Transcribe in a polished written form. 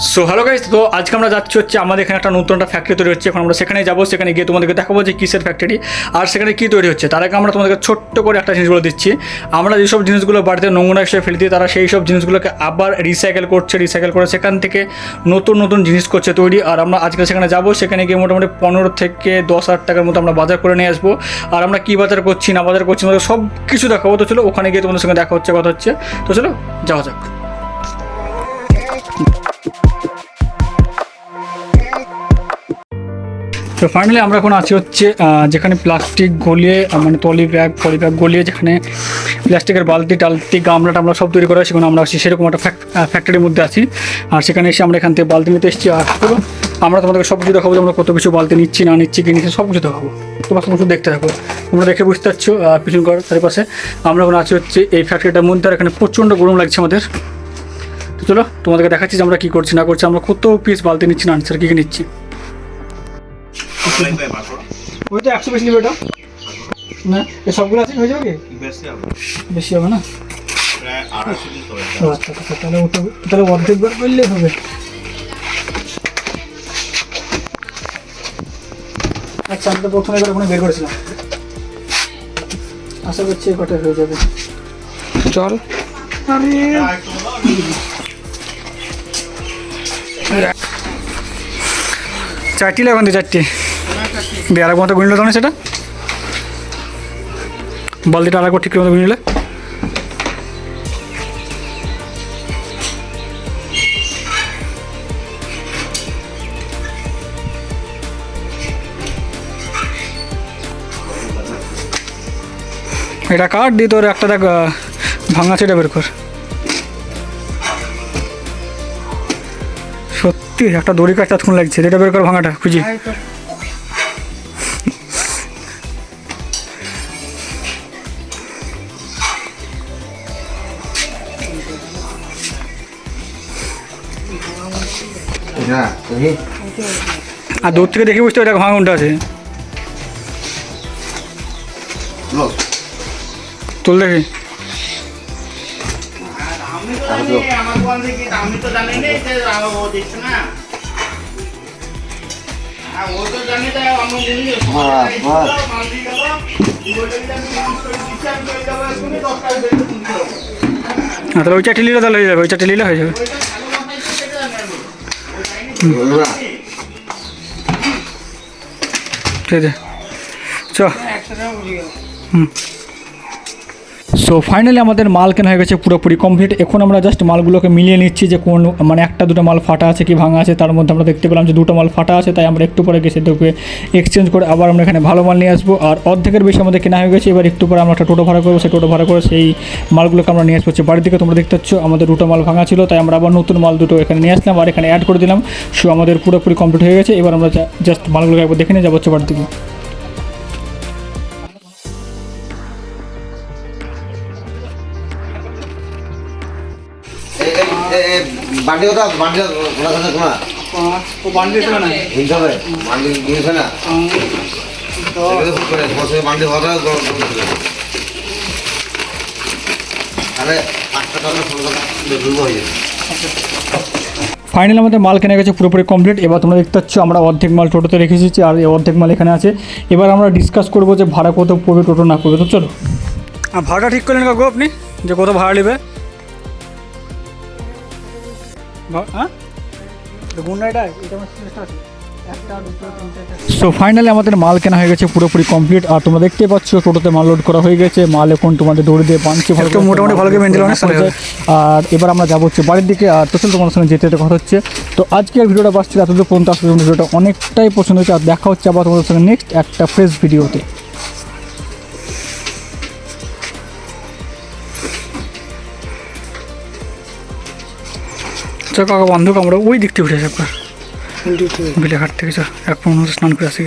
So hello guys, তো আজকে আমরা যাচ্ছি হচ্ছে আমাদের এখানে একটা নতুন একটা ফ্যাক্টরি তৈরি হচ্ছে। এখন আমরা সেখানে যাবো, সেখানে গিয়ে তোমাদেরকে দেখাবো যে কিসের ফ্যাক্টরি আর সেখানে কী তৈরি হচ্ছে। তার আগে আমরা তোমাদেরকে ছোট্ট করে একটা জিনিস বলে দিচ্ছি। আমরা যেসব জিনিসগুলো বাড়িতে নোংরা হিসেবে ফেলে দিই, তারা সেই সব জিনিসগুলোকে আবার রিসাইকেল করে সেখান থেকে নতুন নতুন জিনিস করছে তৈরি। আর আমরা আজকে সেখানে যাবো, সেখানে গিয়ে মোটামুটি 15 থেকে 10,000 টাকার মতো আমরা বাজার করে নিয়ে আসবো। আর আমরা কী বাজার করছি না বাজার করছি তোমাদের সব কিছু দেখাবো। তো চলো ওখানে গিয়ে তোমাদের সঙ্গে দেখা হচ্ছে, কথা হচ্ছে। তো চলো যাওয়া যাক। তো ফাইনালি আমরা এখন আছি হচ্ছে যেখানে প্লাস্টিক গলিয়ে মানে পলি ব্যাগ গলিয়ে যেখানে প্লাস্টিকের বালতি টালতি গামলা টামলা সব তৈরি করা হয়, সেখানে আমরা আছি সেরকম একটা ফ্যাক্টরির মধ্যে আছি। আর সেখানে এসে আমরা এখান থেকে বালতি নিতে এসেছি। আর আমরা তোমাদেরকে সব কিছু দেখাবো যে আমরা কত কিছু বালতি নিচ্ছি না নিচ্ছি কি নিচ্ছি সব কিছু দেখাবো। তোমার সমস্ত দেখতে থাকো, তোমরা দেখে বুঝতে পারছো। পিছন করার চারিপাশে আমরা এখন আছি হচ্ছে এই ফ্যাক্টরিটার মধ্যে। আর এখানে প্রচণ্ড গরম লাগছে আমাদের। তো চলো তোমাদেরকে দেখাচ্ছি যে আমরা কী করছি না করছি, আমরা কত পিস বালতি নিচ্ছি না নিচ্ছি আর কী কী নিচ্ছি। ওই তো 100 পিস নিবে এটা না, এই সবগুলো আছে হয়ে যাবে কি? বেশি হবে না, আচ্ছা তাহলে অর্ধেক বার করলেই হবে। আচ্ছা আমি তো প্রথমে এবার ওখানে বের করেছিলাম, আশা করছি কটা হয়ে যাবে। চল চারটি লাগান তো চারটি দিয়ে আরেক মতো গুনলে তখন সেটা বালতিটা আরেক ঠিক মতো গুনলে এটা কাট দিয়ে তোর একটা দেখ ভাঙা সেটা বের কর। সত্যি একটা দড়ি কাটতে এতক্ষণ লাগছে, এটা বের কর ভাঙাটা খুঁজি। আর দূর থেকে দেখে বুঝতে এটা ভাঙা কোনটা আছে, তুল দেখি। তাহলে ওই চারটি নিলে তাহলে হয়ে যাবে, ওই চারটি নিলে হয়ে যাবে। ঠিক আছে চ। সো ফাইনালি আমাদের মাল কেনা হয়ে গেছে পুরোপুরি কমপ্লিট। এখন আমরা জাস্ট মালগুলোকে মিলিয়ে নিচ্ছি যে কোন মানে একটা দুটো মাল ফাটা আছে কি ভাঙা আছে। তার মধ্যে আমরা দেখতে পেলাম যে দুটো মাল ফাটা আছে, তাই আমরা একটু পরে গেছে সেটাকে এক্সচেঞ্জ করে আবার আমরা এখানে ভালো মাল নিয়ে আসবো। আর অর্ধেকের বেশি আমাদের কেনা হয়ে গেছে। এবার একটু পরে আমরা একটা টোটো ভাড়া করবো, সেই টোটো ভাড়া করে সেই মালগুলোকে আমরা নিয়ে আসবো বাড়ির দিকে। তোমরা দেখতে পাচ্ছ আমাদের দুটো মাল ভাঙা ছিল, তাই আমরা আবার নতুন মাল দুটো এখানে নিয়ে আসলাম আর এখানে অ্যাড করে দিলাম। সো আমাদের পুরোপুরি কমপ্লিট হয়ে গেছে। এবার আমরা জাস্ট মালগুলোকে একবার দেখে নিয়ে যাবো বাড়ির দিকে। বান্ডি কথা বান্ডি ওরা কথা শোনা ও বান্ডি ছিল না হিংসা হবে বান্ডি দিয়েছে না তো করে বসে বান্ডি হওয়া তাহলে 8 টাকা না 16 টাকা দুর্বল হয়ে যাবে। ফাইনালি আমাদের মাল কেনা গেছে পুরোপুরি কমপ্লিট। এবার তোমরা দেখতে পাচ্ছ আমরা অর্ধেক মাল টোটোতে রেখে এসেছি আর অর্ধেক মাল এখানে আছে। এবার আমরা ডিসকাস করবো যে ভাড়া কত পড়বে টোটো না পড়বে। তো চলো ভাড়া ঠিক করলেন কাকু আপনি যে কত ভাড়া নেবে? সো ফাইনালি আমাদের মাল কেনা হয়ে গেছে পুরোপুরি কমপ্লিট। আর তোমরা দেখতে পাচ্ছ টোটোতে মাল লোড করা হয়ে গেছে। মাল এখন তোমাদের দৌড়ে দিয়ে বানছে মোটামুটি ভালো করে মেনটেন হয়। আর এবার আমরা যাবো হচ্ছে বাড়ির দিকে। আর তো চল তোমার সঙ্গে যেতে যেতে কথা হচ্ছে। তো আজকে আর ভিডিওটা বাসছিল এতদূর পর্যন্ত, আসলে ভিডিওটা অনেকটাই পছন্দ হয়েছে। আর দেখা হচ্ছে আবার তোমাদের সঙ্গে নেক্সট একটা ফ্রেশ ভিডিওতে। চল কাকা বান্ধব আমরা ওই দিক থেকে উঠে আসি একবার বিলেঘাট থেকে। চল এক স্নান করে আসি।